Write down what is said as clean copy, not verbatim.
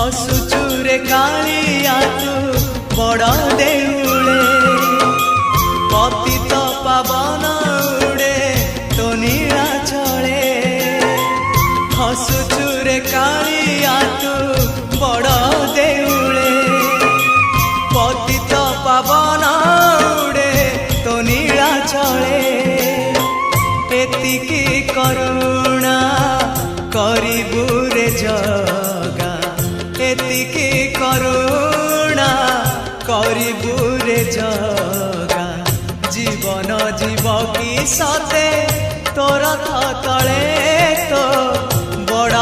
हसुचुरे कालिया तू बड़ देउले पतित पावन उड़े तो नीला चले हसुचुरे कालिया तू बड़ देउले पतित पावन उड़े तो नीला चले एतिकी करुणा करिबु रे जगा एतिकी करुणा करिबु रे जगा जीवन जीव कि सते तोर तले तो बड़